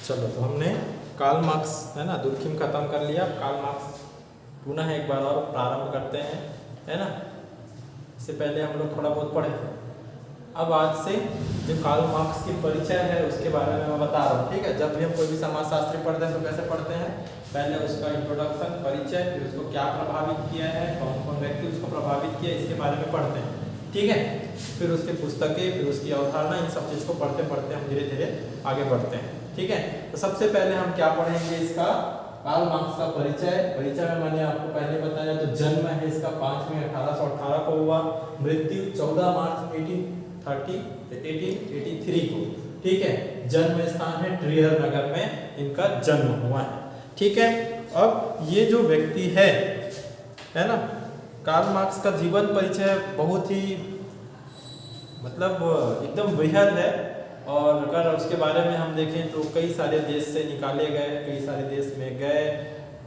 चलो तो हमने कार्ल मार्क्स है ना दुर्खिम खत्म कर लिया। कार्ल मार्क्स पुनः एक बार और प्रारंभ करते हैं, है ना। इससे पहले हम लोग थोड़ा बहुत पढ़े थे। अब आज से जो कार्ल मार्क्स की परिचय है उसके बारे में मैं बता रहा हूँ, ठीक है। जब भी हम कोई भी समाजशास्त्री पढ़ते हैं तो कैसे पढ़ते हैं, पहले उसका इंट्रोडक्शन, परिचय, फिर उसको क्या प्रभावित किया है, कौन कौन व्यक्ति उसको प्रभावित किया, इसके बारे में पढ़ते हैं, ठीक है। फिर उसकी पुस्तकें, फिर उसकी अवधारणा, इन सब चीज़ को पढ़ते पढ़ते हम धीरे धीरे आगे बढ़ते हैं, ठीक है। तो सबसे पहले हम क्या पढ़ेंगे, इसका कार्ल मार्क्स का परिचय। परिचय में मैंने आपको पहले बताया, तो जन्म है इसका 5 मई 1818 को हुआ, मृत्यु 14 मार्च 1883 को, ठीक है। जन्म स्थान है ट्रियर नगर में इनका जन्म हुआ है, ठीक है। अब ये जो व्यक्ति है ना, कार्ल मार्क्स का जीवन परिचय बहुत ही मतलब एकदम वृहद है। और अगर उसके बारे में हम देखें तो कई सारे देश से निकाले गए, कई सारे देश में गए,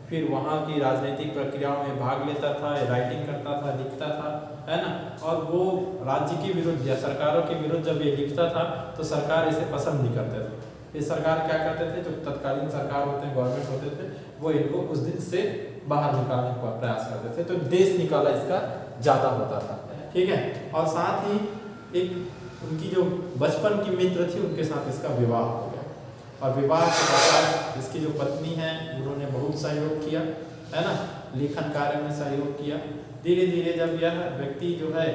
फिर वहाँ की राजनीतिक प्रक्रियाओं में भाग लेता था, राइटिंग करता था, लिखता था, है ना। और वो राज्य के विरुद्ध या सरकारों के विरुद्ध जब ये लिखता था तो सरकार इसे पसंद नहीं करते थे। फिर सरकार क्या करते थे, जो तत्कालीन सरकार होते हैं, गवर्नमेंट होते थे, वो इनको उस देश से बाहर निकालने का प्रयास करते थे, तो देश निकाला इसका ज़्यादा होता था, ठीक है। और साथ ही एक उनकी जो बचपन की मित्र थी उनके साथ इसका विवाह हो गया, और विवाह के बाद इसकी जो पत्नी है उन्होंने बहुत सहयोग किया, है ना, लेखन कार्य में सहयोग किया। धीरे धीरे जब यह व्यक्ति जो है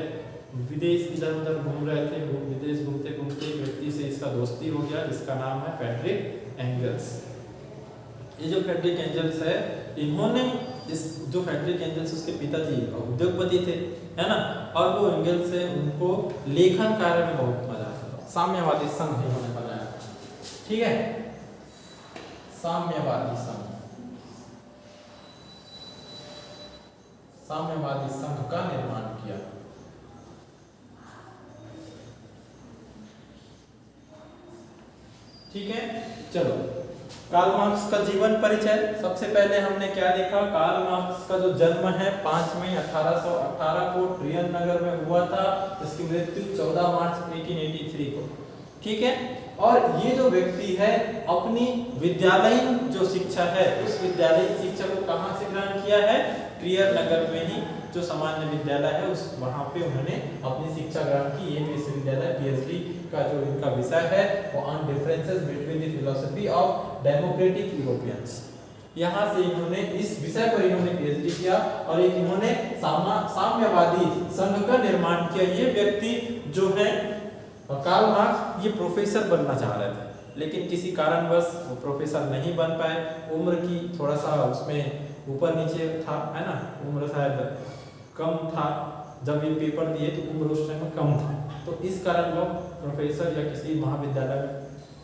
विदेश इधर उधर घूम रहे थे, विदेश घूमते घूमते एक व्यक्ति से इसका दोस्ती हो गया जिसका नाम है फ्रेडरिक एंगल्स। ये जो फ्रेडरिक एंगल्स है, इन्होंने इस जो फ्रेडरिक एंगल्स उसके पिताजी उद्योगपति थे, है ना, और वो एंगल्स से उनको लेखन कार्य में बहुत मजा आता था। साम्यवादी संघ इन्होंने बनाया, ठीक है, साम्यवादी संघ, साम्यवादी संघ का निर्माण किया, ठीक है। चलो, कार्ल मार्क्स का जीवन परिचय। सबसे पहले हमने क्या देखा, कार्ल मार्क्स का जो जन्म है 5 मई 1818 को ट्रियर नगर में हुआ था, इसकी मृत्यु 14 मार्च 1883 को, ठीक है। और ये जो व्यक्ति है अपनी विद्यालयीन जो शिक्षा है उस विद्यालयीन शिक्षा को कहाँ से ग्रहण किया है, ट्रियर नगर में ही जो सामान्य विद्यालय है उस वहाँ पे उन्होंने अपनी शिक्षा ग्रहण की। ये विश्वविद्यालय पीएचडी का जो इनका विषय है वो on differences between the philosophy of democratic Europeans, यहाँ से इन्होंने इस विषय पर इन्होंने पीएचडी किया और एक इन्होंने साम्यवादी संघ का निर्माण किया। ये व्यक्ति जो है कार्ल मार्क्स ये प्रोफेसर बनना चाह रहे थे, लेकिन किसी कारणवश वो प्रोफेसर नहीं बन पाए। उम्र की थोड़ा सा उसमें ऊपर नीचे था, है ना, उम्र शायद कम था, जब ये पेपर दिए तो उम्र उस टाइम में कम था, तो इस कारण वो प्रोफेसर या किसी महाविद्यालय में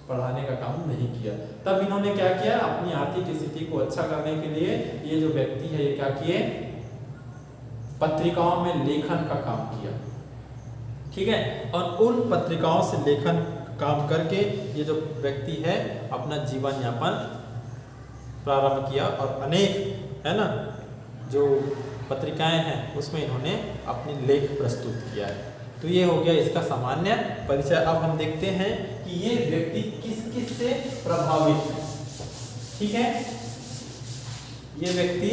पढ़ाने का काम नहीं किया। तब इन्होंने क्या किया, अपनी आर्थिक स्थिति को अच्छा करने के लिए ये जो व्यक्ति है ये क्या किए, पत्रिकाओं में लेखन का काम किया, ठीक है। और उन पत्रिकाओं से लेखन काम करके ये जो व्यक्ति है अपना जीवन यापन प्रारंभ किया और अनेक, है ना, जो पत्रिकाएं हैं उसमें इन्होंने अपनी लेख प्रस्तुत किया है। तो ये हो गया इसका सामान्य परिचय। अब हम देखते हैं कि ये व्यक्ति किस किस से प्रभावित है, ठीक है। ये व्यक्ति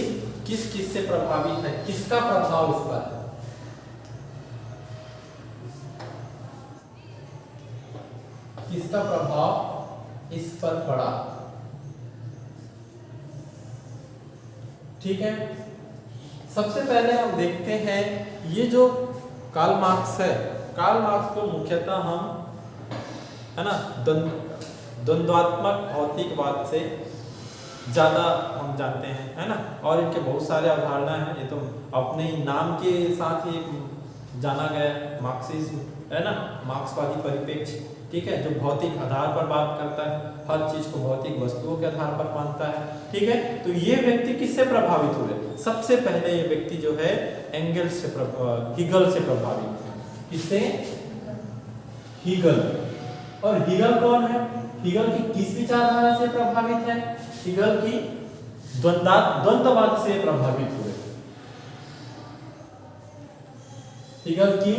किस किस से प्रभावित है, किसका प्रभाव इस पर है, किसका प्रभाव इस पर पड़ा, ठीक है। सबसे पहले हम देखते हैं ये जो कार्ल मार्क्स है, कार्ल मार्क्स को मुख्यतः हम, है ना, द्वंद्वात्मक भौतिकवाद से ज़्यादा हम जानते हैं, है ना, और इनके बहुत सारे अवधारणा हैं। ये तो अपने नाम के साथ ही जाना गया मार्क्सिज्म, है ना, मार्क्सवादी परिप्रेक्ष्य, ठीक है, जो भौतिक आधार पर बात करता है, हर चीज को भौतिक वस्तुओं के आधार पर मानता है, ठीक है। तो ये व्यक्ति किससे प्रभावित हुए, सबसे पहले ये व्यक्ति जो है एंगल्स से हीगल से प्रभावित है। किससे, हीगल। और हीगल कौन है, हीगल की किस विचारधारा से प्रभावित है, हीगल की द्वंद्ववाद से प्रभावित हुए, हीगल की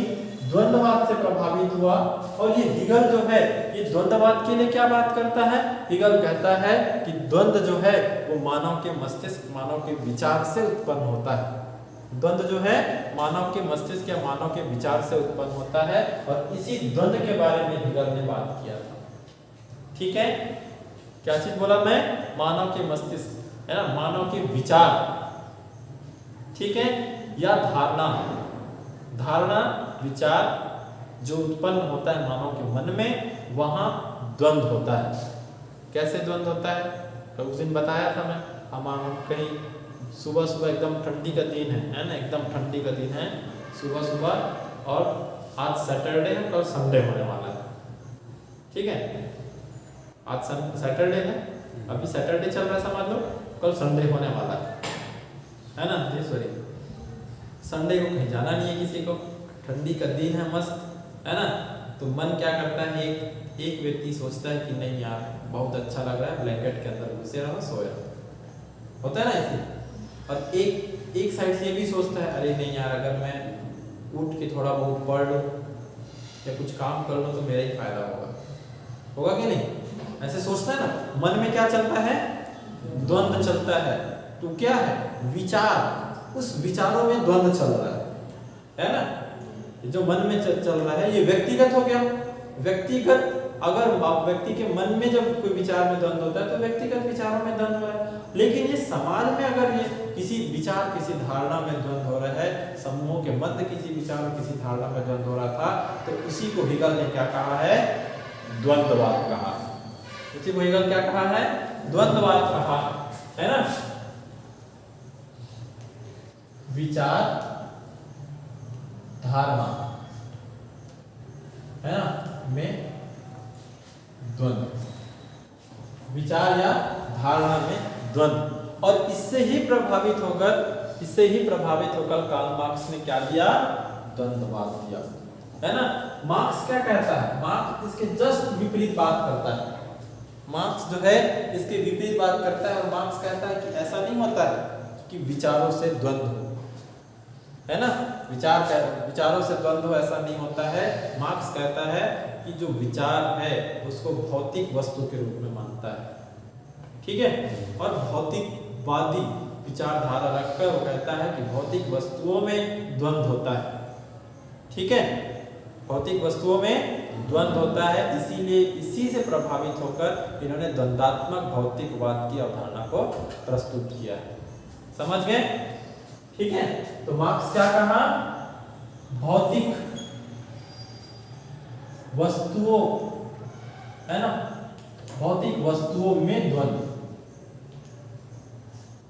द्वंद्ववाद से प्रभावित हुआ। और ये हीगल जो है ये द्वंद्ववाद के लिए क्या बात करता है? हीगल कहता है कि द्वंद्व जो है वो मानव के मस्तिष्क, मानव के विचार से उत्पन्न होता है। द्वंद्व जो है मानव के मस्तिष्क या मानव के विचार से उत्पन्न होता है, और इसी द्वंद्व के बारे में हीगल ने बात किया था। ठीक है, क्या चीज बोला मैं? मानव के मस्तिष्क है ना, मानव के विचार, ठीक है, या धारणा, धारणा विचार जो उत्पन्न होता है मानव के मन में, वहां द्वंद्व होता है। कैसे द्वंद्व होता है? तो उस दिन बताया था मैं, हम कहीं सुबह सुबह एकदम ठंडी का दिन है ना, एकदम ठंडी का दिन है सुबह सुबह, और आज सैटरडे है, कल संडे होने वाला है। ठीक है, आज सैटरडे है, अभी सैटरडे चल रहा है समझ लो, कल संडे होने वाला है ना। सॉरी, संडे को कहीं जाना नहीं है किसी को, ठंडी का दिन है मस्त, है ना। तो मन क्या करता है, एक व्यक्ति सोचता है कि नहीं यार बहुत अच्छा लग रहा है, ब्लैंकेट के अंदर घुसे रहो, सोया, होता है ना ऐसे। और एक साइड से ये भी सोचता है अरे नहीं यार, अगर मैं उठ के थोड़ा बहुत पढ़ लूँ या कुछ काम कर लूँ तो मेरा ही फायदा होगा कि नहीं? ऐसे सोचता है ना। मन में क्या चलता है? द्वंद्व चलता है। तो क्या है? विचार, उस विचारों में द्वंद्व चल रहा है ना। जो मन में चल रहा है ये व्यक्तिगत हो गया। व्यक्तिगत, अगर व्यक्ति के मन में जब कोई विचार में द्वंद्व होता है तो व्यक्तिगत विचारों में द्वंद्व हो रहा है। लेकिन ये समाज में अगर ये किसी विचार, किसी धारणा में द्वंद्व हो रहा है, समूह के मध्य किसी विचार, किसी धारणा में द्वंद्व हो रहा था, तो उसी को हीगल ने क्या कहा है? द्वंद्ववाद कहा। उसी को हीगल क्या कहा है? द्वंद्ववाद कहा, है ना। विचार, धारणा, है ना, में द्वंद्व, विचार या धारणा में द्वंद्व। और इससे ही प्रभावित होकर कार्ल मार्क्स ने क्या दिया? द्वंद्ववाद दिया, है ना। मार्क्स क्या कहता है? मार्क्स इसके जस्ट विपरीत बात करता है। मार्क्स जो है इसके विपरीत बात करता है, और मार्क्स कहता है कि ऐसा नहीं होता है कि विचारों से द्वंद्व हो, है ना। विचारों से द्वंद्व हो, ऐसा नहीं होता है। मार्क्स कहता है कि जो विचार है उसको भौतिक वस्तु के रूप में मानता है, ठीक है। और भौतिकवादी विचारधारा रखकर वो कहता है कि भौतिक वस्तुओं में द्वंद्व होता है, ठीक है। भौतिक वस्तुओं में द्वंद्व होता है, इसीलिए इसी से प्रभावित होकर इन्होंने द्वंद्वात्मक भौतिकवाद की अवधारणा को प्रस्तुत किया है। समझ गए? ठीक है। तो मार्क्स क्या कहा? भौतिक वस्तुओं, है ना, भौतिक वस्तुओं में द्वंद्व।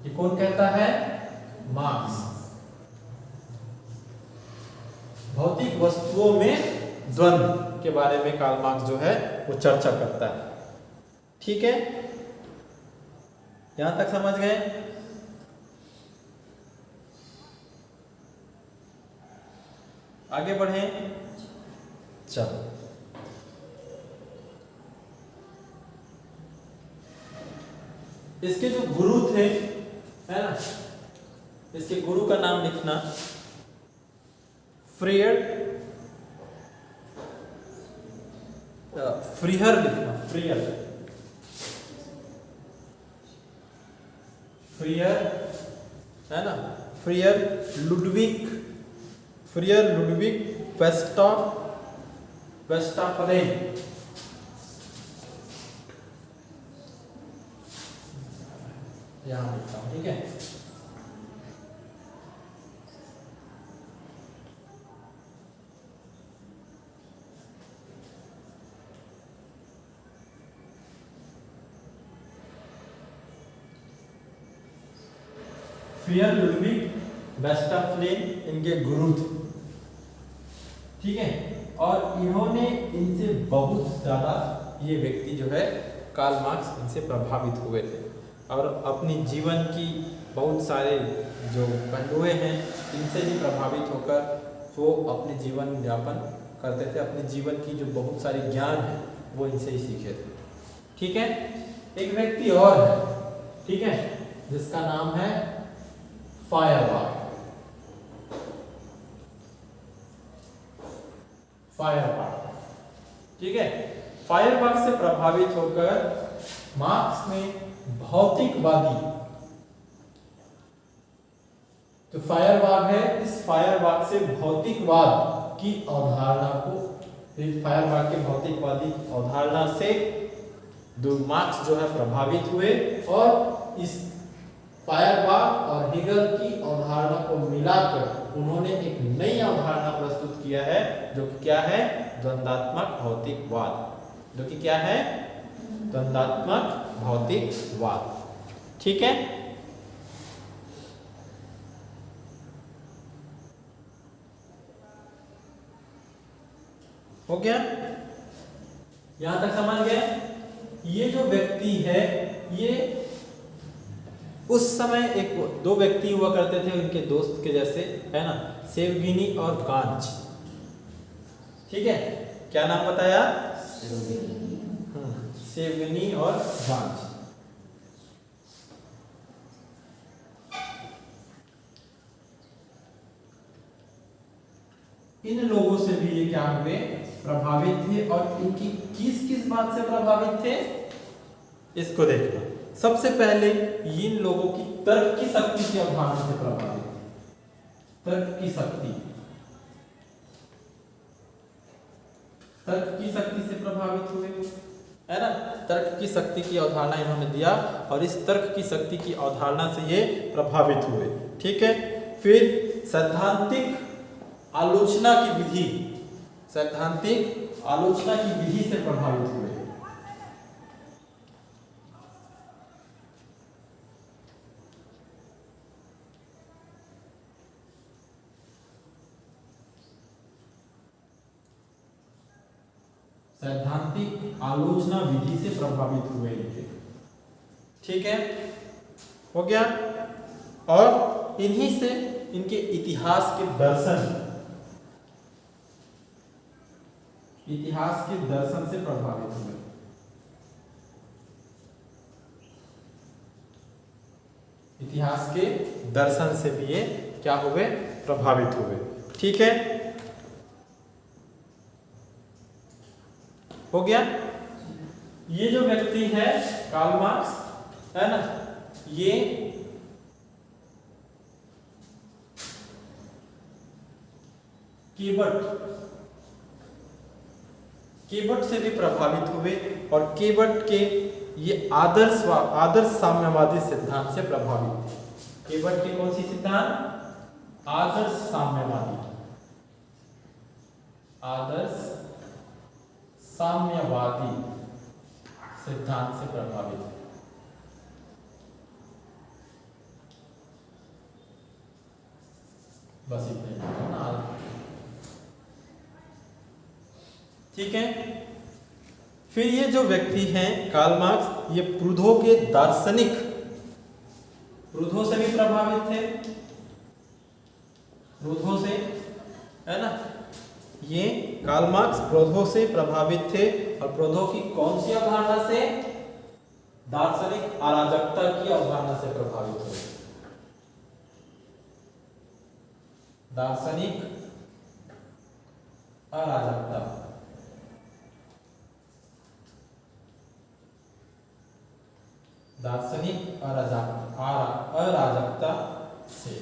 ये कौन कहता है? मार्क्स। भौतिक वस्तुओं में द्वंद्व के बारे में कार्ल मार्क्स जो है वो चर्चा करता है, ठीक है। यहां तक समझ गए? आगे बढ़ें, चलो। इसके जो गुरु थे, है ना, इसके गुरु का नाम लिखना, फ्रीहर लिखना, फ्रीहर, है ना, फ्रीहर लुडविग वेस्टाफरेन, यहां लिखता हूं, ठीक है। फ्रीहर लुडविग वेस्टाफरेन इनके गुरु थे, ठीक है। और इन्होंने इनसे बहुत ज्यादा, ये व्यक्ति जो है कार्ल मार्क्स, इनसे प्रभावित हुए थे और अपनी जीवन की बहुत सारे जो पहलू हैं इनसे ही प्रभावित होकर वो अपने जीवन यापन करते थे। अपने जीवन की जो बहुत सारी ज्ञान है वो इनसे ही सीखे थे, ठीक है। एक व्यक्ति और है, ठीक है, जिसका नाम है फायरबाख। फायरबाख। ठीक है, फायरबाख से प्रभावित होकर मार्क्स ने भौतिकवादी, तो फायरबाख है, इस फायरबाख से भौतिकवाद की अवधारणा को, फायरबाख के भौतिकवादी अवधारणा से मार्क्स जो है प्रभावित हुए और इस फायरबाख और हेगल की अवधारणा को मिलाकर उन्होंने एक नई अवधारणा प्रस्तुत किया है, जो कि क्या है, द्वंद्वात्मक भौतिकवाद, जो कि क्या है, द्वंद्वात्मक भौतिकवाद। ठीक है, हो गया, यहां तक समझ गए। ये जो व्यक्ति है, ये उस समय एक दो व्यक्ति हुआ करते थे उनके दोस्त के जैसे, है ना, सेवगिनी और गांच। ठीक है, क्या नाम बताया, सेवगिनी और गांच। इन लोगों से भी ये क्या हुए, प्रभावित थे। और इनकी किस किस बात से प्रभावित थे, इसको देखना। सबसे पहले इन लोगों की तर्क की शक्ति की अवधारणा से प्रभावित, तर्क की शक्ति, तर्क की शक्ति से प्रभावित हुए, है ना। तर्क की शक्ति की अवधारणा इन्होंने दिया और इस तर्क की शक्ति की अवधारणा से ये प्रभावित हुए। ठीक है, फिर सैद्धांतिक आलोचना की विधि, सैद्धांतिक आलोचना की विधि से प्रभावित हुए। सैद्धांतिक आलोचना विधि से प्रभावित हुए इनके। ठीक है, हो गया। और इन्हीं से इनके इतिहास के दर्शन, इतिहास के दर्शन से प्रभावित हुए। इतिहास के दर्शन से भी ये क्या हुए, प्रभावित हुए। ठीक है, हो गया। ये जो व्यक्ति है कार्ल मार्क्स, है ना, ये केबट से भी प्रभावित हुए और केबट के ये आदर्श साम्यवादी सिद्धांत से प्रभावित थे। केबट के कौन सी सिद्धांत, आदर्श साम्यवादी, आदर्श साम्यवादी सिद्धांत से प्रभावित है। बस इतना ही ना। ठीक है, फिर ये जो व्यक्ति हैं कार्ल मार्क्स, ये प्रूधो के दार्शनिक, प्रूधो से भी प्रभावित थे, प्रूधो से, है ना। ये कार्ल मार्क्स प्रूधो से प्रभावित थे और प्रूधो की कौन सी अवधारणा से, दार्शनिक अराजकता की अवधारणा से प्रभावित हुए। दार्शनिक अराजकता, दार्शनिक अराजकता से।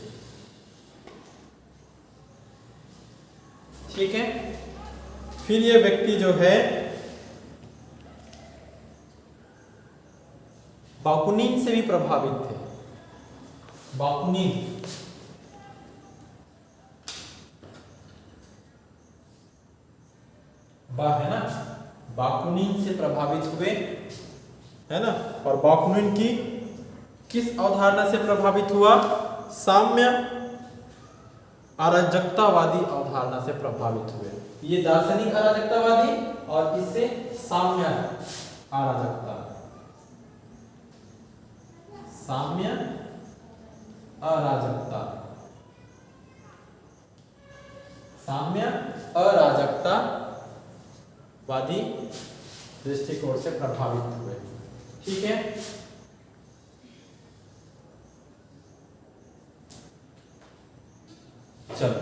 ठीक है, फिर ये व्यक्ति जो है बाकुनिन से भी प्रभावित थे। बाकुनिन, है ना, बाकुनिन से प्रभावित हुए, है ना। और बाकुनिन की किस अवधारणा से प्रभावित हुआ, साम्य अराजकतावादी अवधारणा से प्रभावित हुए। ये दार्शनिक अराजकतावादी और इससे साम्य अराजकता, साम्य अराजकता, साम्य अराजकता वादी दृष्टिकोण से प्रभावित हुए। ठीक है, चलो,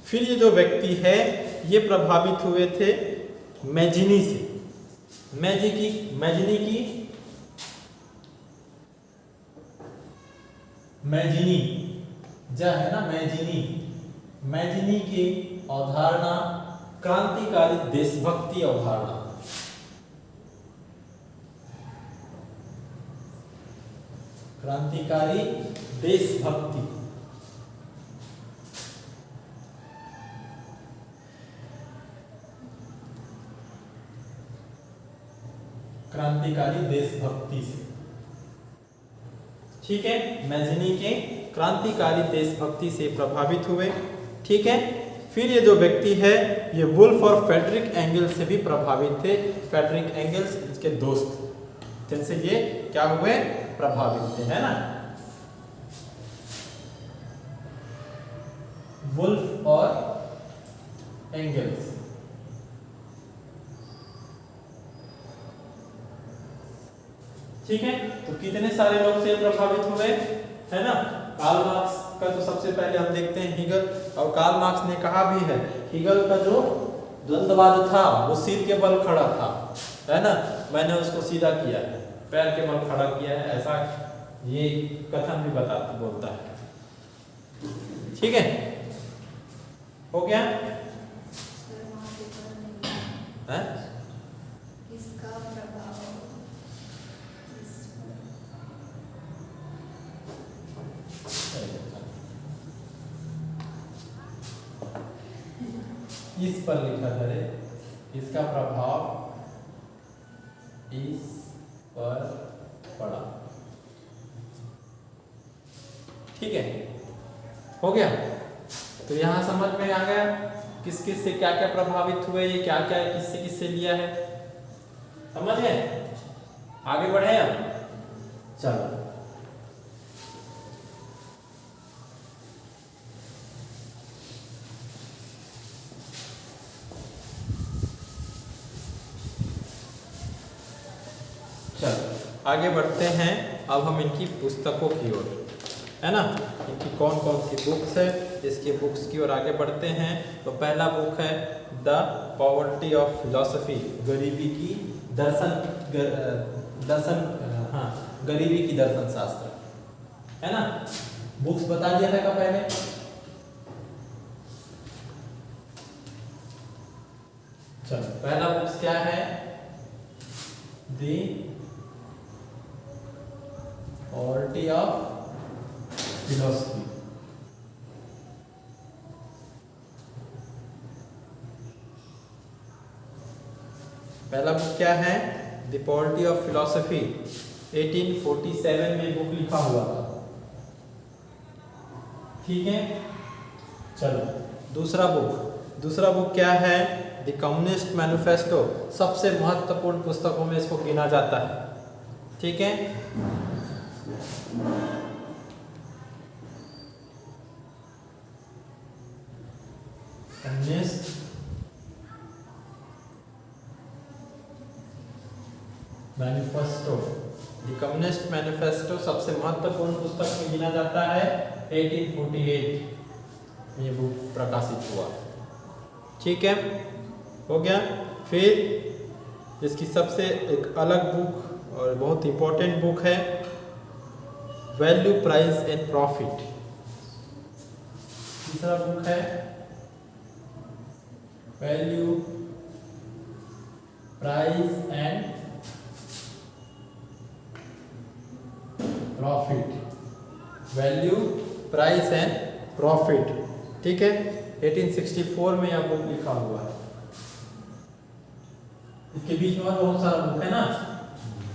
फिर ये जो व्यक्ति है ये प्रभावित हुए थे मैजिनी से। मैजिनी जा है ना, मैजिनी की अवधारणा क्रांतिकारी देशभक्ति अवधारणा, क्रांतिकारी देशभक्ति, क्रांतिकारी देशभक्ति से। ठीक है, मैजिनी के क्रांतिकारी देशभक्ति से प्रभावित हुए। ठीक है, फिर ये जो व्यक्ति है ये वुल्फ और फ्रेडरिक एंगल्स से भी प्रभावित थे। फ्रेडरिक एंगल्स इसके दोस्त, जिनसे ये क्या हुए, प्रभावित थे, है ना। वुल्फ और एंगल्स, ठीक है। तो कितने सारे लोग से प्रभावित हुए, है ना। कार्ल मार्क्स का तो सबसे पहले हम देखते हैं हीगल, और कार्ल मार्क्स ने कहा भी है हीगल का जो द्वंद्ववाद था वो सिर के बल खड़ा था, है ना। मैंने उसको सीधा किया है, पैर के बल खड़ा किया है, ऐसा ये कथन भी बोलता है। ठीक है, हो गया है? इस पर लिखा था रे, इसका प्रभाव इस पर पड़ा। ठीक है, हो गया। तो यहां समझ में आ गया किस किस से क्या क्या प्रभावित हुए, ये क्या क्या किससे किससे लिया है, समझ गए। आगे बढ़े हम, चलो। आगे बढ़ते हैं अब हम इनकी पुस्तकों की ओर, है ना। इनकी कौन कौन सी बुक्स है, इसकी बुक्स की ओर आगे बढ़ते हैं। तो पहला बुक है द पॉवर्टी ऑफ फिलॉसफी, गरीबी की गरीबी की दर्शन शास्त्र, है ना। बुक्स बता दिया था का पहले। चलो, पहला बुक्स क्या है, द पॉवर्टी ऑफ फिलॉसफी। पहला बुक क्या है, द पॉवर्टी ऑफ फिलॉसफी, 1847 में बुक लिखा हुआ था। ठीक है, चलो दूसरा बुक क्या है, द कम्युनिस्ट मैनिफेस्टो, सबसे महत्वपूर्ण पुस्तकों में इसको गिना जाता है। ठीक है, communist manifesto, the communist manifesto सबसे महत्वपूर्ण पुस्तक में गिना जाता है। 1848 ये बुक प्रकाशित हुआ। ठीक है, हो गया। फिर इसकी सबसे एक अलग बुक और बहुत इंपॉर्टेंट बुक है वैल्यू, प्राइस एंड प्रॉफिट। तीसरा बुक है value, price and profit, value, price and profit. ठीक है, 1864 में यह बुक लिखा हुआ है। इसके बीच में बहुत सारा बुक है ना,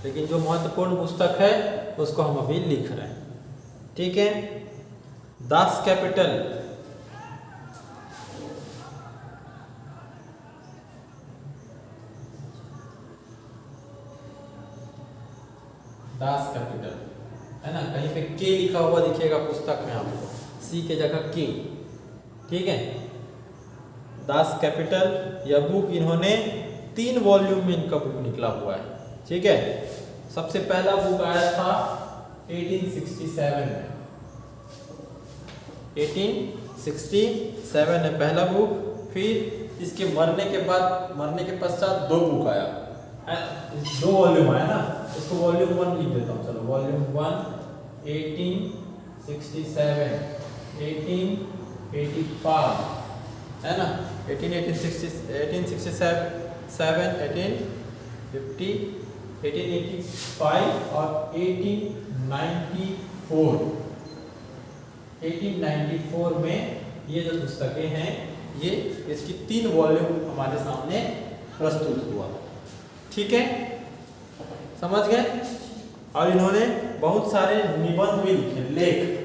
लेकिन जो महत्वपूर्ण पुस्तक है उसको हम अभी लिख रहे हैं। ठीक है, दास कैपिटल, दास कैपिटल, है ना। कहीं पे के लिखा हुआ दिखेगा पुस्तक में आपको, सी के जगह के। ठीक है, दास कैपिटल, यह बुक इन्होंने 3 वॉल्यूम में इनका बुक निकला हुआ है। ठीक है, सबसे पहला बुक आया था 1867 में, 1867 है पहला बुक। फिर इसके मरने के पश्चात 2 बुक आया, 2 वॉल्यूम आया ना, इसको वॉल्यूम 1 लिख देता हूँ। चलो वॉल्यूम 1 1867 1885 है ना, 1867 1850 1885 और 1894 में ये जो पुस्तकें हैं ये इसकी 3 वॉल्यूम हमारे सामने प्रस्तुत हुआ। ठीक है, समझ गए। और इन्होंने बहुत सारे निबंध भी लिखे, लेख।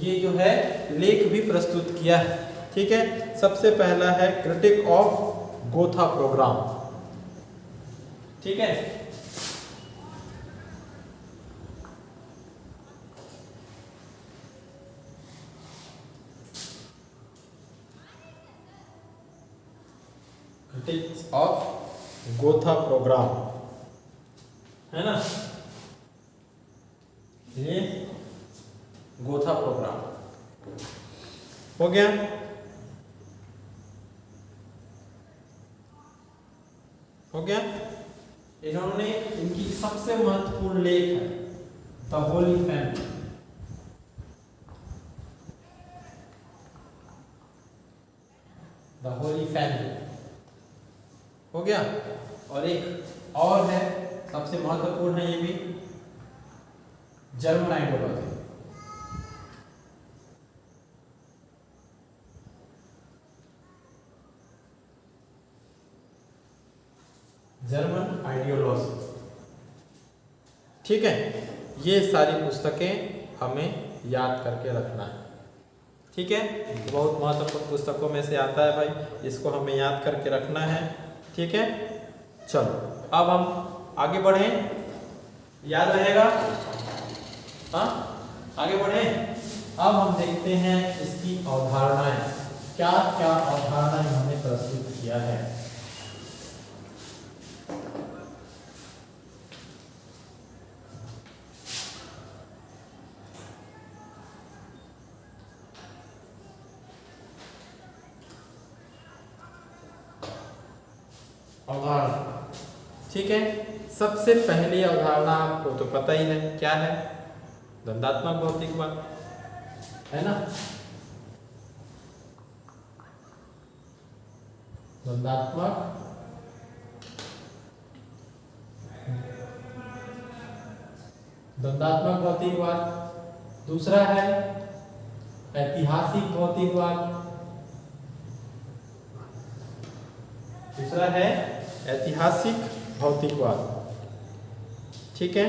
ये जो है लेख भी प्रस्तुत किया है। ठीक है, सबसे पहला है क्रिटिक ऑफ गोथा प्रोग्राम। ठीक है, क्रिटिक्स ऑफ गोथा प्रोग्राम है ना, ये गोथा प्रोग्राम हो गया। हो गया। इन्होंने इनकी सबसे महत्वपूर्ण लेख है the Holi family. The Holi family हो गया। और एक और है, सबसे महत्वपूर्ण है ये भी, जर्मन आइडियोलॉजी। German ideology. ठीक है, ये सारी पुस्तकें हमें याद करके रखना है। ठीक है, बहुत महत्वपूर्ण पुस्तकों में से आता है भाई, इसको हमें याद करके रखना है। ठीक है, चलो अब हम आगे बढ़ें, याद रहेगा। हाँ, आगे बढ़ें। अब हम देखते हैं इसकी अवधारणाएं, क्या क्या अवधारणाएं हमने प्रस्तुत किया है। अवधारणा, ठीक है, सबसे पहली अवधारणा आपको तो पता ही है क्या है, द्वंद्वात्मक भौतिकवाद है ना। द्वंद्वात्मक भौतिकवाद। दूसरा है ऐतिहासिक भौतिकवाद। दूसरा है ऐतिहासिक भौतिकवाद। ठीक है,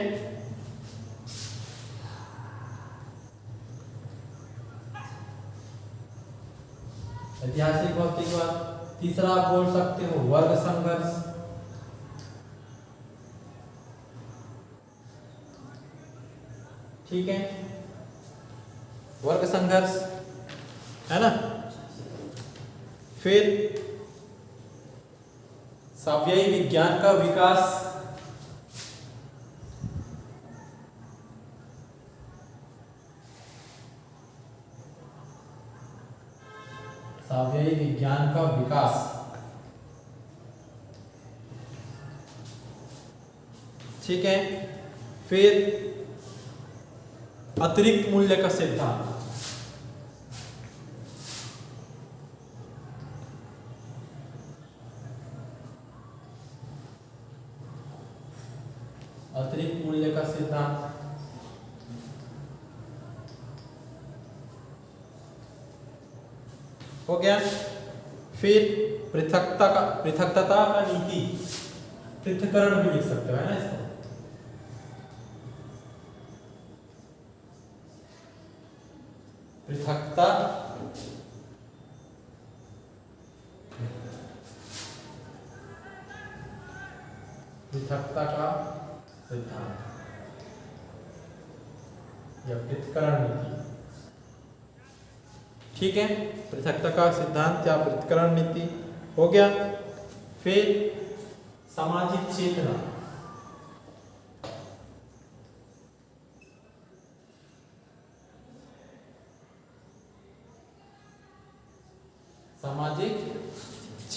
ऐतिहासिक भौतिकवाद। तीसरा आप बोल सकते हो वर्ग संघर्ष। ठीक है, वर्ग संघर्ष है ना। फिर साम्ययी विज्ञान का विकास। साम्ययी विज्ञान का विकास। ठीक है, फिर अतिरिक्त मूल्य का सिद्धांत। अतिरिक्त मूल्य का सिद्धांत। हो गया। फिर पृथकता का नीति, पृथक्करण भी लिख सकते हो है ना इसको। पृथकता का सिद्धांत या पृथक्करण नीति। ठीक है, पृथकता का सिद्धांत या पृथक्करण नीति हो गया। फिर सामाजिक चेतना।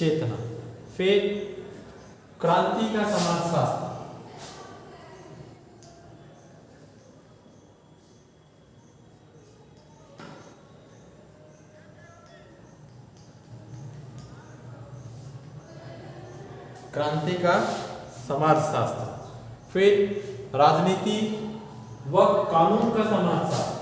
चेतना। फिर क्रांति का समाजशास्त्र, क्रांति का समाजशास्त्र। फिर राजनीति व कानून का समाजशास्त्र,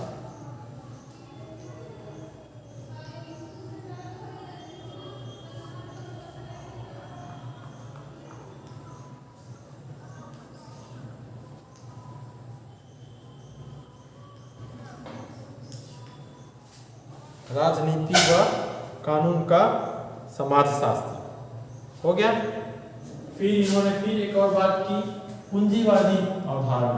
राजनीति व कानून का समाजशास्त्र हो गया। फिर इन्होंने फिर एक और बात की, पूंजीवादी अवधारणा।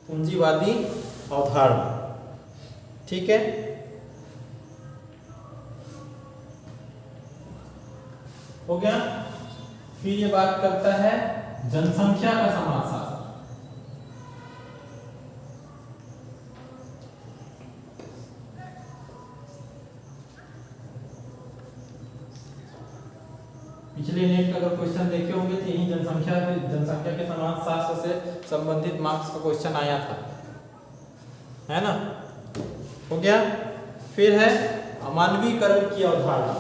पूंजीवादी अवधारणा, ठीक है। हो गया। फिर ये बात करता है जनसंख्या का समाजशास्त्र। पिछले नेट का अगर क्वेश्चन देखे होंगे तो यही जनसंख्या के समाजशास्त्र से संबंधित मार्क्स का क्वेश्चन आया था, है ना। हो गया। फिर है अमानवीकरण की अवधारणा।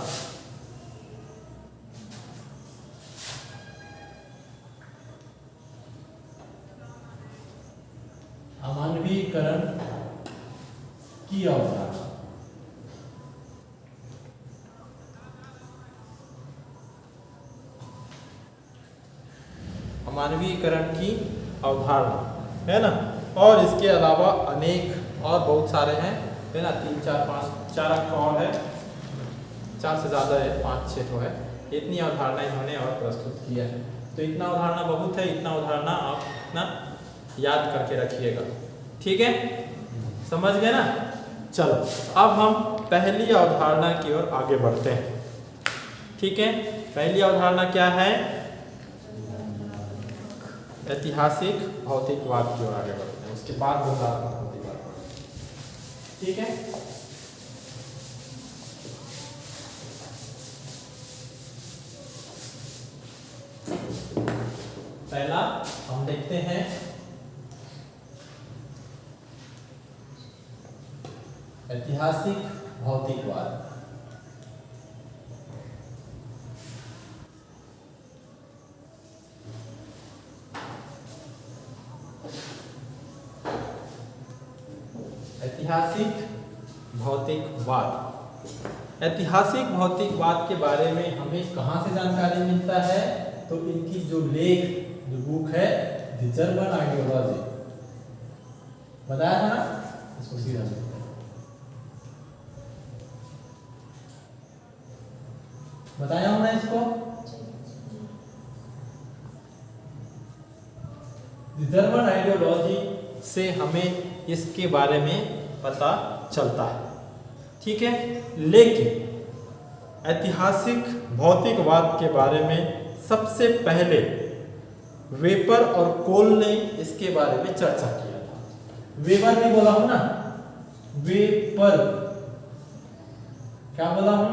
अमानवीकरण की अवधारणा, अमानवीकरण की अवधारणा, है ना। और इसके अलावा अनेक और बहुत सारे हैं, है ना। 3 4 5 4 अंक और है, 4 से ज़्यादा है, 5 6 तो है। इतनी अवधारणा इन्होंने और प्रस्तुत किया है। तो इतना अवधारणा बहुत है, इतना अवधारणा आप ना याद करके रखिएगा, ठीक है। समझ गए ना। चलो अब हम पहली अवधारणा की ओर आगे बढ़ते हैं, ठीक है। पहली अवधारणा क्या है? ऐतिहासिक भौतिकवाद की ओर आगे बढ़ते हैं, उसके बाद गुणात्मक भौतिकवाद, ठीक है। पहला हम देखते हैं ऐतिहासिक भौतिकवाद। ऐतिहासिक भौतिकवाद। ऐतिहासिक भौतिकवाद के बारे में हमें कहाँ से जानकारी मिलता है? तो इनकी जो बुक है द जर्मन आइडियोलॉजी, बताया था ना, इसको सीधा लिखते हैं, बताया हूं ना इसको। द जर्मन आइडियोलॉजी से हमें इसके बारे में पता चलता है, ठीक है। लेकिन ऐतिहासिक भौतिकवाद के बारे में सबसे पहले वेपर और कोल ने इसके बारे में चर्चा किया था। वेबर भी बोला हूं ना, वेपर, क्या बोला हूं?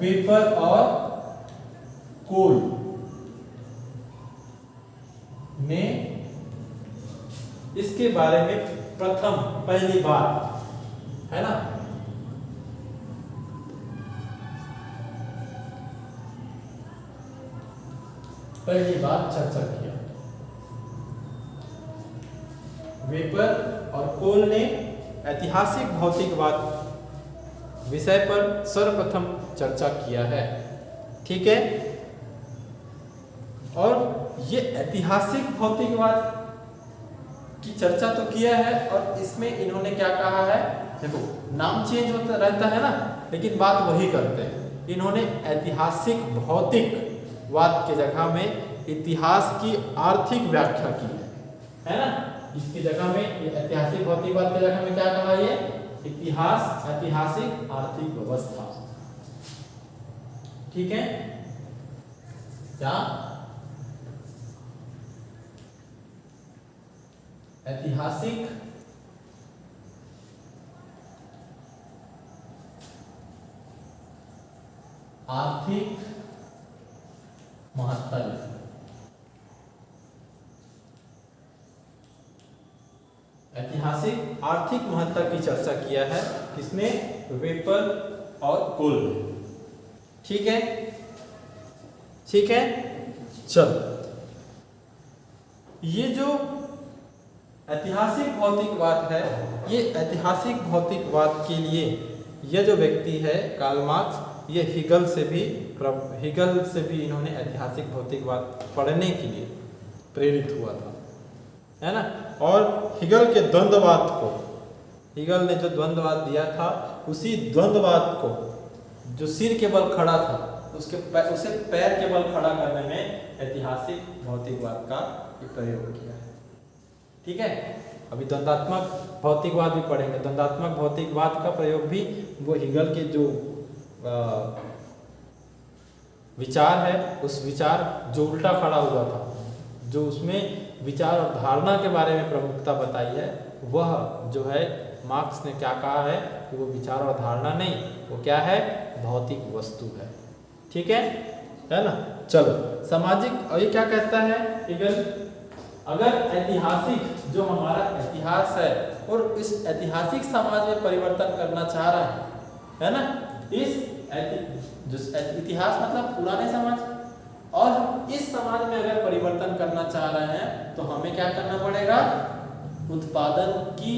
वेपर और कोल ने इसके बारे में पहली बार, है ना, पहली बार चर्चा किया। वेपर और कोल ने ऐतिहासिक भौतिकवाद विषय पर सर्वप्रथम चर्चा किया है, ठीक है। और ये ऐतिहासिक भौतिकवाद की चर्चा तो किया है, और इसमें इन्होंने क्या कहा है? देखो, नाम चेंज होता रहता है ना, लेकिन बात वही करते हैं। इन्होंने ऐतिहासिक भौतिकवाद के जगह में इतिहास की आर्थिक व्याख्या की है ना। इसकी जगह में ऐतिहासिक भौतिकवाद की जगह में क्या कहा? ये इतिहास, ऐतिहासिक आर्थिक व्यवस्था, ठीक है। क्या ऐतिहासिक आर्थिक महत्ता लिखा। ऐतिहासिक आर्थिक महत्ता की चर्चा किया है किसने? वेपर और कुल। ठीक है, ठीक है। चलो, ये जो ऐतिहासिक भौतिकवाद है, ये ऐतिहासिक भौतिकवाद के लिए यह जो व्यक्ति है कार्ल मार्क्स, ये हिगल से भी इन्होंने ऐतिहासिक भौतिकवाद पढ़ने के लिए प्रेरित हुआ था, है ना। और हिगल के द्वंद्ववाद को, हिगल ने जो द्वंद्ववाद दिया था, उसी द्वंद्ववाद को जो सिर के बल खड़ा था उसे पैर के बल खड़ा करने में ऐतिहासिक भौतिकवाद का प्रयोग किया है। ठीक है, अभी द्वंद्वात्मक भौतिकवाद भी पढ़ेंगे। द्वंद्वात्मक भौतिकवाद का प्रयोग भी वो हिगल के जो विचार है, उस विचार जो उल्टा खड़ा हुआ था, जो उसमें विचार और धारणा के बारे में प्रमुखता बताई है, वह जो है मार्क्स ने क्या कहा है कि वो विचार और धारणा नहीं, वो क्या है? भौतिक वस्तु है। ठीक है ना। चलो, सामाजिक, और ये क्या कहता है हिगल? अगर ऐतिहासिक जो हमारा इतिहास है और इस ऐतिहासिक समाज में परिवर्तन करना चाह रहा है ना, इस जो इतिहास मतलब पुराने समाज, और इस समाज में अगर परिवर्तन करना चाह रहे हैं तो हमें क्या करना पड़ेगा? उत्पादन की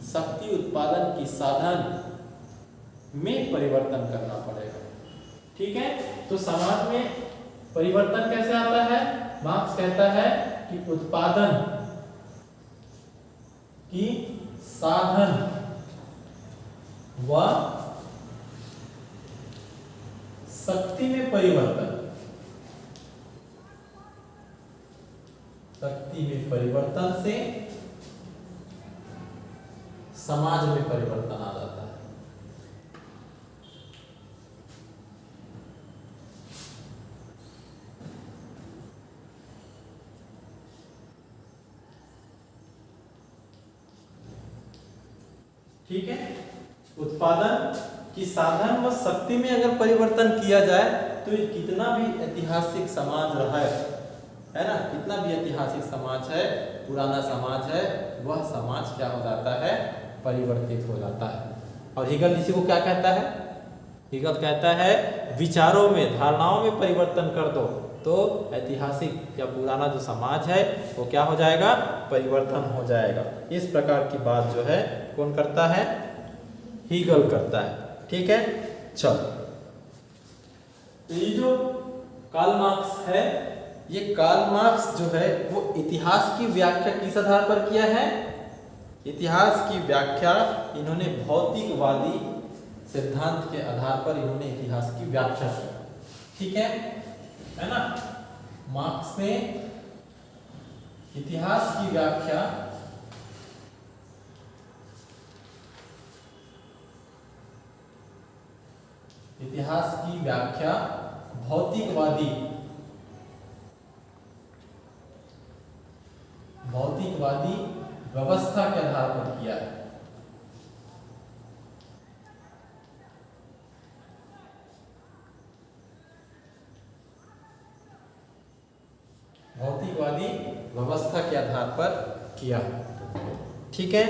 शक्ति, उत्पादन की साधन में परिवर्तन करना पड़ेगा। ठीक है, तो समाज में परिवर्तन कैसे आता है? मार्क्स कहता है कि उत्पादन की साधन व शक्ति में परिवर्तन, शक्ति में परिवर्तन से समाज में परिवर्तन आ जाता है। ठीक है, उत्पादन की साधन व शक्ति में अगर परिवर्तन किया जाए तो ये कितना भी ऐतिहासिक समाज रहा है ना, कितना भी ऐतिहासिक समाज है, पुराना समाज है, वह समाज क्या हो जाता है? परिवर्तित हो जाता है। और हिगल इसी को क्या कहता है? हिगल कहता है विचारों में, धारणाओं में परिवर्तन कर दो तो ऐतिहासिक या पुराना जो समाज है वो क्या हो जाएगा? परिवर्तन हो जाएगा। इस प्रकार की बात जो है कौन करता है? हिगल करता है। ठीक है, चलो, तो ये जो कार्ल मार्क्स है, ये कार्ल मार्क्स जो है वो इतिहास की व्याख्या किस आधार पर किया है? इतिहास की व्याख्या इन्होंने भौतिकवादी सिद्धांत के आधार पर इन्होंने इतिहास की व्याख्या की। ठीक है ना। मार्क्स ने इतिहास की व्याख्या भौतिकवादी व्यवस्था के आधार पर किया है। भौतिकवादी व्यवस्था के आधार पर किया। ठीक है,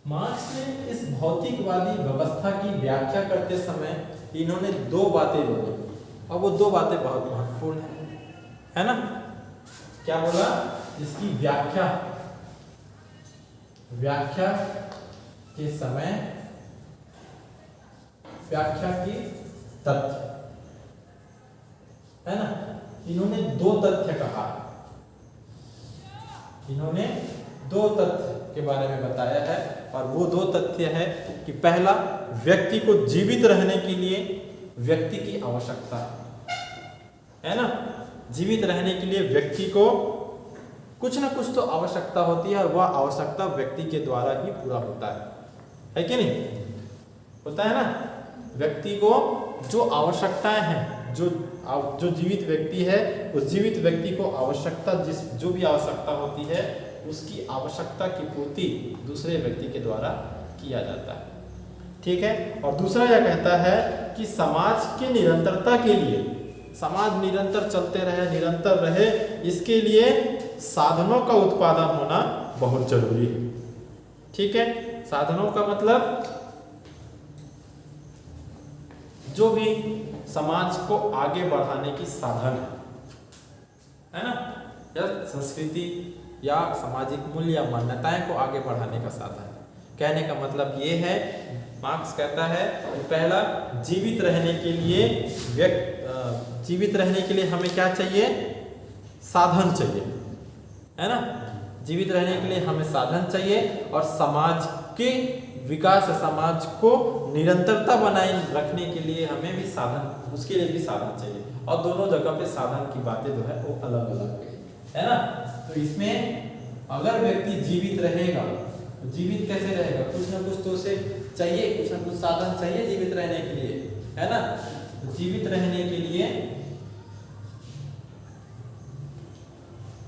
मार्क्स ने इस भौतिकवादी व्यवस्था की व्याख्या करते समय इन्होंने दो बातें बोली, और वो दो बातें बहुत महत्वपूर्ण है ना। क्या बोला? इसकी व्याख्या के समय व्याख्या की तथ्य, है ना। इन्होंने दो तथ्य कहा, इन्होंने दो तथ्य के बारे में बताया है, और वो दो तथ्य है कि पहला, व्यक्ति को जीवित रहने के लिए व्यक्ति की आवश्यकता है ना। जीवित रहने के लिए व्यक्ति को कुछ ना कुछ तो आवश्यकता होती है, और वह आवश्यकता व्यक्ति के द्वारा ही पूरा होता है कि नहीं? होता है ना। व्यक्ति को जो आवश्यकताएं हैं जो जीवित व्यक्ति है उस जीवित व्यक्ति को आवश्यकता जो भी आवश्यकता होती है उसकी आवश्यकता की पूर्ति दूसरे व्यक्ति के द्वारा किया जाता है। ठीक है। और दूसरा यह कहता है कि समाज की निरंतरता के लिए, समाज निरंतर चलते रहे, निरंतर रहे, इसके लिए साधनों का उत्पादन होना बहुत जरूरी है। ठीक है। साधनों का मतलब जो भी समाज को आगे बढ़ाने की साधन है ना, या संस्कृति या सामाजिक मूल्य या मान्यताएं को आगे बढ़ाने का साधन है। कहने का मतलब ये है, मार्क्स कहता है कि पहला, जीवित रहने के लिए हमें क्या चाहिए? साधन चाहिए, है ना। जीवित रहने के लिए हमें साधन चाहिए और समाज के विकास, समाज को निरंतरता बनाए रखने के लिए हमें भी साधन, उसके लिए भी साधन चाहिए। और दोनों जगह पे साधन की बातें जो है वो अलग अलग है ना। तो इसमें अगर व्यक्ति जीवित रहेगा, जीवित कैसे रहेगा? कुछ ना कुछ तो उसे चाहिए, कुछ ना कुछ साधन चाहिए जीवित रहने के लिए, है ना। तो जीवित रहने के लिए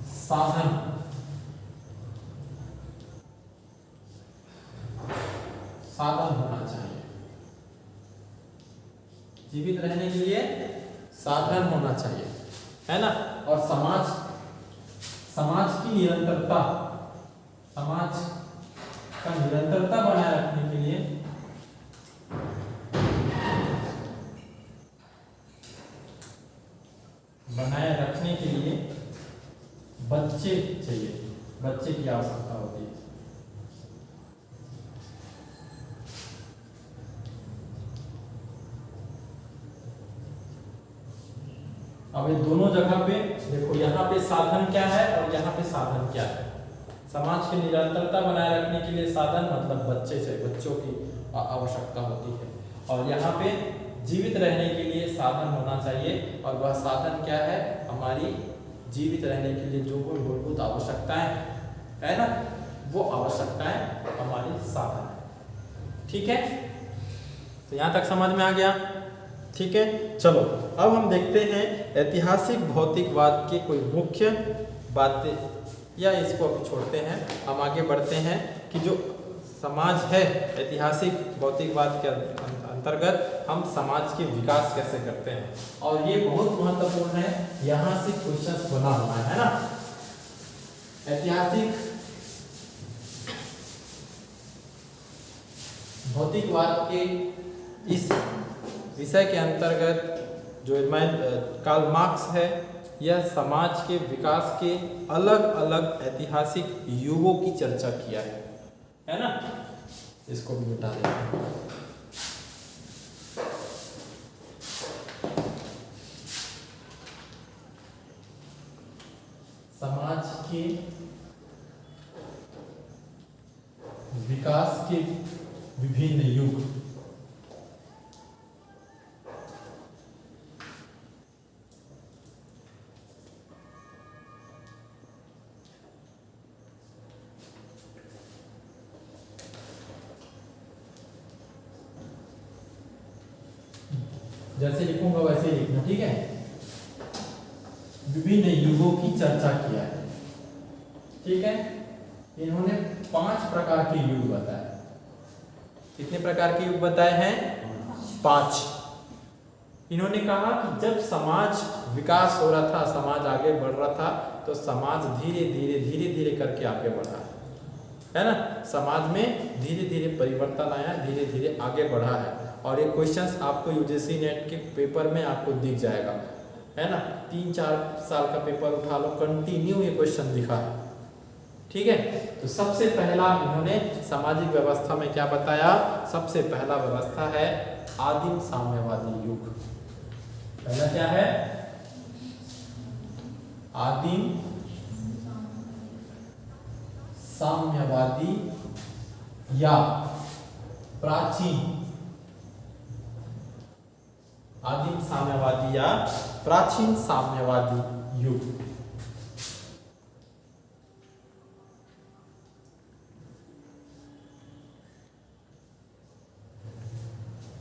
साधन, साधन होना चाहिए। जीवित रहने के लिए साधन होना चाहिए, है ना। और समाज की निरंतरता, समाज का निरंतरता बनाए रखने के लिए बच्चे चाहिए, बच्चे की आवश्यकता होती है। अब ये दोनों जगह पे देखो, यहाँ पे साधन क्या है और यहाँ पे साधन क्या है। समाज की निरंतरता बनाए रखने के लिए साधन मतलब बच्चे से, बच्चों की आवश्यकता होती है। और यहाँ पे जीवित रहने के लिए साधन होना चाहिए, और वह साधन क्या है? हमारी जीवित रहने के लिए जो कोई मूलभूत आवश्यकताएं है ना, वो आवश्यकताएं हमारी साधन है। ठीक है, तो यहाँ तक समझ में आ गया। ठीक है, चलो अब हम देखते हैं ऐतिहासिक भौतिकवाद के कोई मुख्य बातें, या इसको अभी छोड़ते हैं, हम आगे बढ़ते हैं कि जो समाज है, ऐतिहासिक भौतिकवाद के अंतर्गत हम समाज के विकास कैसे करते हैं, और ये बहुत महत्वपूर्ण है, यहाँ से क्वेश्चंस बना हुआ है ना। ऐतिहासिक भौतिकवाद के इस विषय के अंतर्गत जो कार्ल मार्क्स है, यह समाज के विकास के अलग अलग ऐतिहासिक युगों की चर्चा किया है ना। इसको भी मिटा देते हैं। समाज के विकास के विभिन्न युग, जैसे लिखूंगा वैसे ही लिखना, ठीक है। विभिन्न युगों की चर्चा किया है, ठीक है। इन्होंने 5 प्रकार के युग बताए। कितने प्रकार के युग बताए हैं? 5। इन्होंने कहा कि जब समाज विकास हो रहा था, समाज आगे बढ़ रहा था, तो समाज धीरे धीरे करके आगे बढ़ा है ना। समाज में धीरे धीरे परिवर्तन आया, धीरे धीरे आगे बढ़ा है। और ये क्वेश्चंस आपको यूजीसी नेट के पेपर में आपको दिख जाएगा, है ना। 3-4 साल का पेपर उठा लो, कंटिन्यू ये क्वेश्चन दिखा है, ठीक है। तो सबसे पहला इन्होंने सामाजिक व्यवस्था में क्या बताया? सबसे पहला व्यवस्था है आदिम साम्यवादी युग। पहला क्या है? आदिम साम्यवादी या प्राचीन, आदिम साम्यवादी या प्राचीन साम्यवादी युग।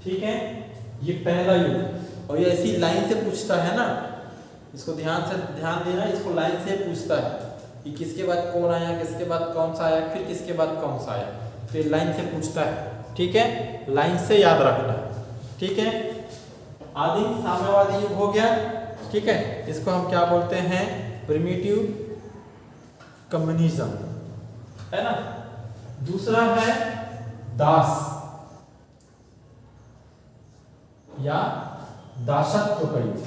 ठीक है, ये पहला युग। और ये ऐसी लाइन से पूछता है ना, इसको ध्यान देना, इसको लाइन से पूछता है कि किसके बाद कौन आया, किसके बाद कौन सा आया, फिर किसके बाद कौन सा आया, फिर लाइन से पूछता है। ठीक है, लाइन से याद रखना। ठीक है, आदिम साम्यवादी युग हो गया। ठीक है, इसको हम क्या बोलते हैं, प्रिमिटिव कम्युनिज्म, है ना। दूसरा है दास या दासत्व का युग।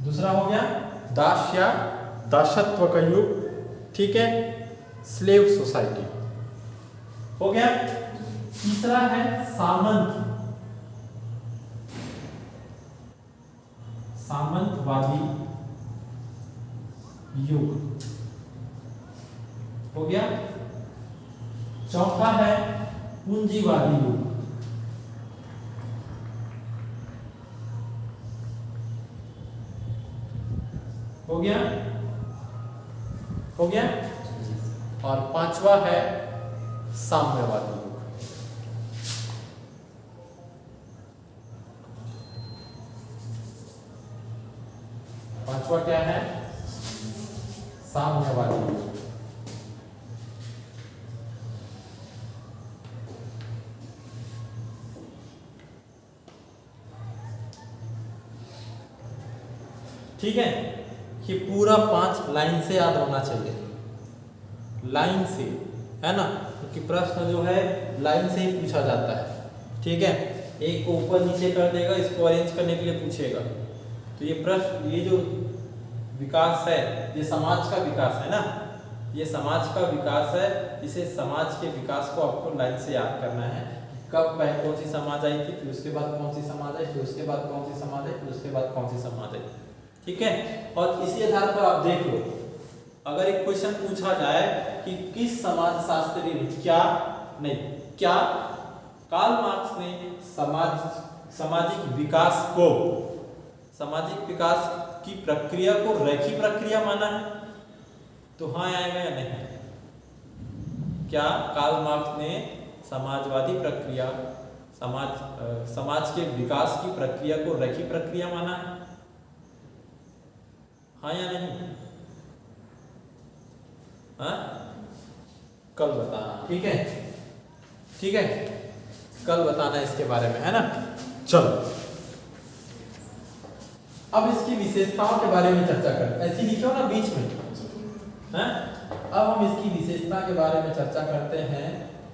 दूसरा हो गया दास या दासत्व का युग। ठीक है, स्लेव सोसाइटी हो गया। तीसरा है सामंतवादी युग हो गया। चौथा है पूंजीवादी युग। हो गया, हो गया। और पांचवा है साम्यवादी युग। पांचवा क्या है, साम्यवादी युग। ठीक है, ये पूरा 5 लाइन से याद होना चाहिए, लाइन से, है ना, क्योंकि प्रश्न जो है लाइन से ही पूछा जाता है। ठीक है, एक को ऊपर नीचे कर देगा, इसको अरेंज करने के लिए पूछेगा। तो ये प्रश्न, ये जो विकास है, ये समाज का विकास है ना, ये समाज का विकास है। इसे समाज के विकास को आपको लाइन से याद करना है। कब पहले कौन सी समाज आई थी, फिर उसके बाद कौन सी समाज आई, फिर उसके बाद कौन सी समाज आई, फिर उसके बाद कौन सी समाज आई। ठीक है, और इसी आधार पर आप देख लो, अगर एक क्वेश्चन पूछा जाए कि किस समाजशास्त्री ने क्या कार्ल मार्क्स ने सामाजिक विकास की प्रक्रिया को रैखिक प्रक्रिया माना है, तो हाँ आएगा या नहीं। क्या कार्ल मार्क्स ने समाजवादी प्रक्रिया, समाज के विकास की प्रक्रिया को रैखिक प्रक्रिया माना है, हाँ या नहीं। हाँ, कल बताना। ठीक है, ठीक है, कल बताना इसके बारे में, है ना। चलो, अब इसकी विशेषताओं के बारे में चर्चा करें। ऐसी लिखो ना बीच में, हैं। अब हम इसकी विशेषता के बारे में चर्चा करते हैं।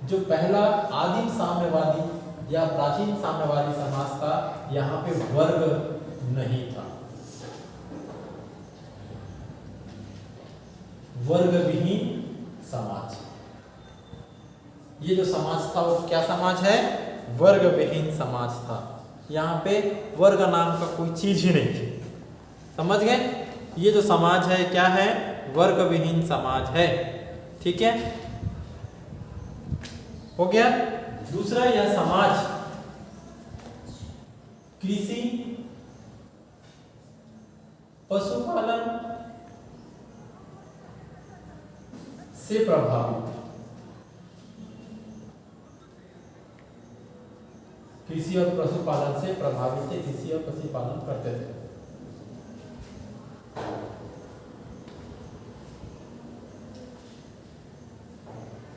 जो पहला आदिम साम्यवादी या प्राचीन साम्यवादी समाज था, यहाँ पे वर्ग नहीं था, वर्ग विहीन समाज। ये जो समाज था वो क्या समाज है, वर्ग विहीन समाज था। यहाँ पे वर्ग नाम का कोई चीज ही नहीं थी, समझ गए। ये जो समाज है क्या है, वर्ग विहीन समाज है। ठीक है, हो गया। दूसरा, यह समाज कृषि, पशुपालन से प्रभावित, कृषि और पशुपालन से प्रभावित थे, कृषि और पशुपालन करते थे।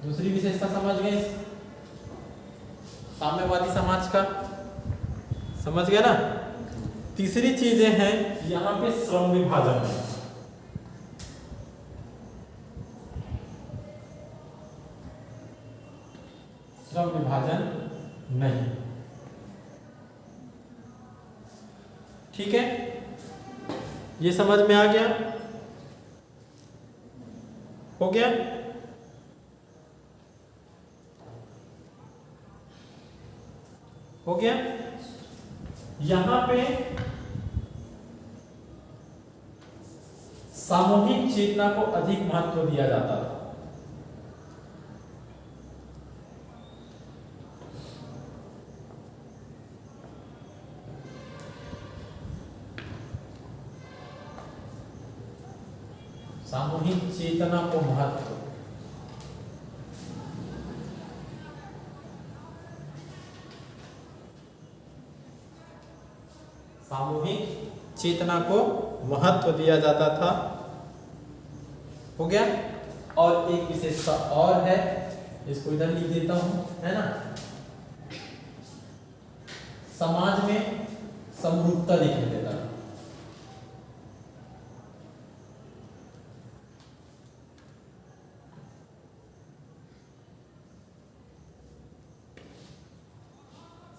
दूसरी विशेषता समझ गए साम्यवादी समाज का, समझ गए ना। तीसरी चीजें हैं यहाँ पे श्रम विभाजन है। श्रम विभाजन नहीं। ठीक है, ये समझ में आ गया, हो गया। हो गया। यहां पे सामूहिक चेतना को अधिक महत्व दिया जाता था। सामूहिक चेतना को महत्व सामूहिक चेतना को महत्व दिया जाता था। हो गया। और एक विशेषता और है, इसको इधर लिख देता हूं, है ना, समाज में समरूपता दिखाई देता है।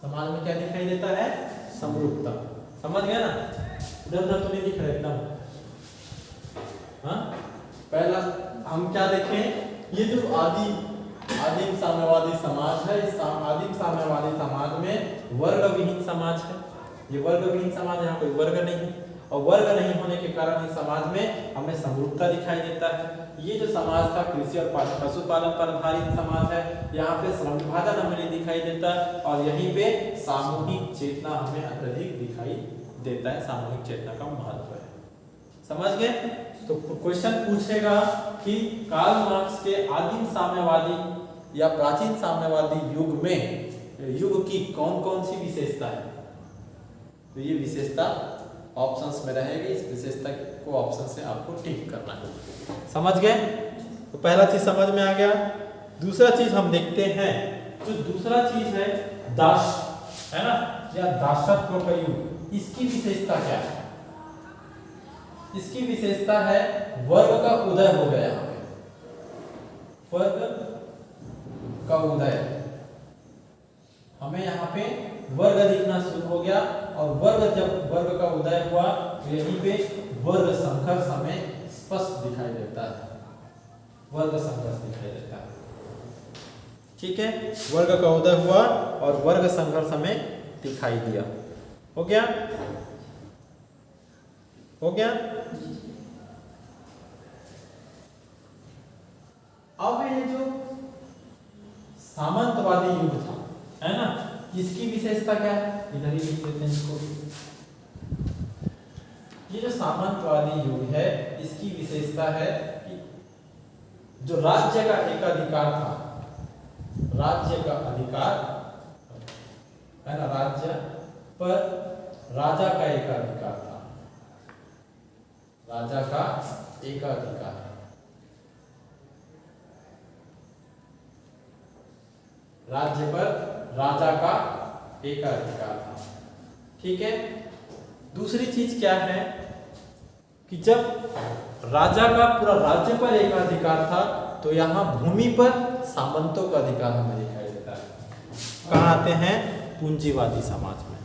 समाज में क्या दिखाई देता है? समरूपता। समझ गया ना? इधर उधर तो नहीं दिख रहा एकदम। हाँ, पहला हम क्या देखें, ये जो आदिम साम्यवादी समाज है, इस आदिम साम्यवादी समाज में वर्ग विहीन समाज है। ये वर्ग विहीन समाज है, यहाँ कोई वर्ग नहीं है, और वर्ग नहीं होने के कारण इस समाज में हमें समरूपता दिखाई देता है। ये जो समाज था कृषि और पशुपालन पर आधारित समाज है, यहाँ पे श्रम विभाजन हमें नहीं दिखाई देता, और यहीं पे सामूहिक चेतना हमें अत्यधिक दिखाई देता है। सामूहिक चेतना का महत्व है। समझ गए? तो क्वेश्चन पूछेगा कि कार्ल मार्क्स के आदिम साम्यवादी या प्राचीन साम्यवादी युग में युग की कौन कौन सी विशेषता है? तो ये विशेषता ऑप्शंस में रहेगी। इस विशेषता को ऑप्शन से आपको टिक करना है। समझ गए? तो पहला चीज समझ में आ गया। दूसरा चीज हम देखते हैं, जो दूसरा चीज है दास, है ना, या दासत्व का युग। इसकी विशेषता क्या है? इसकी विशेषता है वर्ग का उदय हो गया। यहाँ पे वर्ग का उदय, हमें यहाँ पे वर्ग दिखना शुरू हो गया, और वर्ग जब वर्ग का उदय हुआ तो यहीं पे वर्ग संघर्ष हमें स्पष्ट दिखाई देता है। वर्ग संघर्ष दिखाई देता है। ठीक है, वर्ग का उदय हुआ और वर्ग संघर्ष हमें दिखाई दिया। हो गया? हो गया? अब ये जो सामंतवादी युग था, है ना, इसकी विशेषता क्या है? इधर ही लिख देते हैं इसको। ये जो सामंतवादी युग है, इसकी विशेषता है कि जो राज्य का एकाधिकार था, राज्य का अधिकार, है ना, राज्य पर राजा का एकाधिकार था। राजा का एकाधिकार, राज्य पर राजा का एकाधिकार था। ठीक है। दूसरी चीज क्या है कि जब राजा का पूरा राज्य पर एकाधिकार था, तो यहाँ भूमि पर सामंतों का अधिकार हमें दिखाई देता है। कहाँ आते हैं? पूंजीवादी समाज में।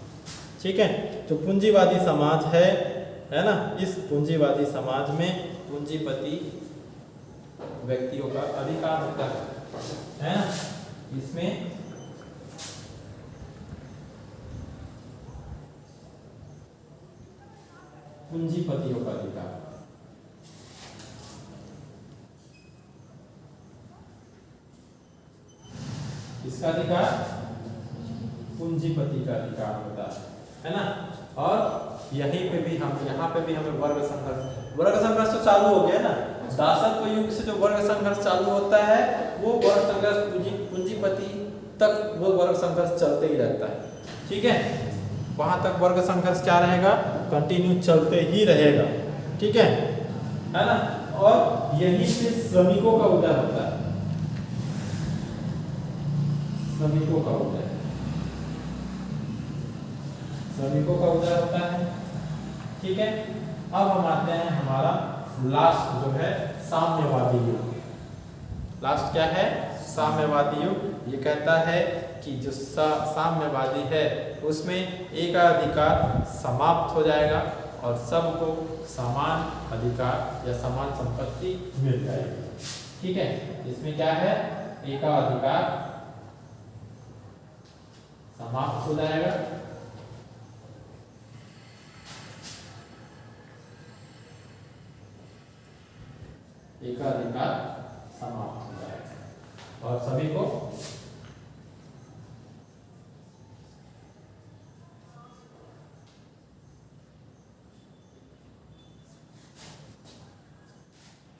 ठीक है, जो पूंजीवादी समाज है ना, इस पूंजीवादी समाज में पूंजीपति व्यक्तियों का अधिकार होता है ना, इसमें पूंजीपतियों का अधिकार। किसका अधिकार? पूंजीपति का अधिकार होता है ना। और यहीं पे भी हम, यहाँ पे भी हमें वर्ग संघर्ष तो चालू हो गया ना। दासत्व युग से जो वर्ग संघर्ष चालू होता है, वो वर्ग संघर्ष पूंजीपति तक वो वर्ग संघर्ष चलते ही रहता है। ठीक है, वहां तक वर्ग संघर्ष क्या रहेगा? कंटिन्यू चलते ही रहेगा। ठीक है ना। और यहीं से श्रमिकों का उदय होता है। श्रमिकों का उदय, श्रमिकों का उदय होता है। ठीक है, अब हम आते हैं हमारा लास्ट जो है साम्यवादी युग। लास्ट क्या है? साम्यवादी युग। ये कहता है कि जो साम्यवादी है उसमें एकाधिकार समाप्त हो जाएगा और सबको समान अधिकार या समान संपत्ति मिल जाएगी। ठीक है, इसमें क्या है? एकाधिकार समाप्त हो जाएगा, एकाधिकार समाप्त हो जाएगा और सभी को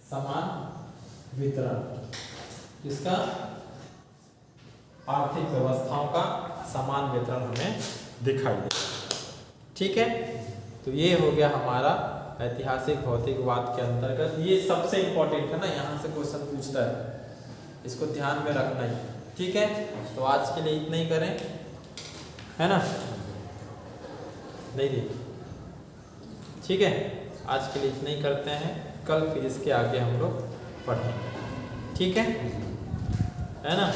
समान वितरण, इसका आर्थिक व्यवस्थाओं का समान वितरण हमें दिखाई देगा। ठीक है, तो ये हो गया हमारा ऐतिहासिक भौतिकवाद के अंतर्गत। ये सबसे इंपॉर्टेंट है ना, यहाँ से क्वेश्चन पूछता है, इसको ध्यान में रखना ही। ठीक है, तो आज के लिए इतना ही करें, है ना, नहीं दी, ठीक है, आज के लिए इतना ही करते हैं, कल फिर इसके आगे हम लोग पढ़ेंगे। ठीक है ना,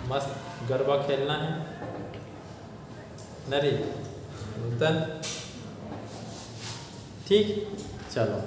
मस्त गरबा खेलना है, नरी नूतन, ठीक, चलो।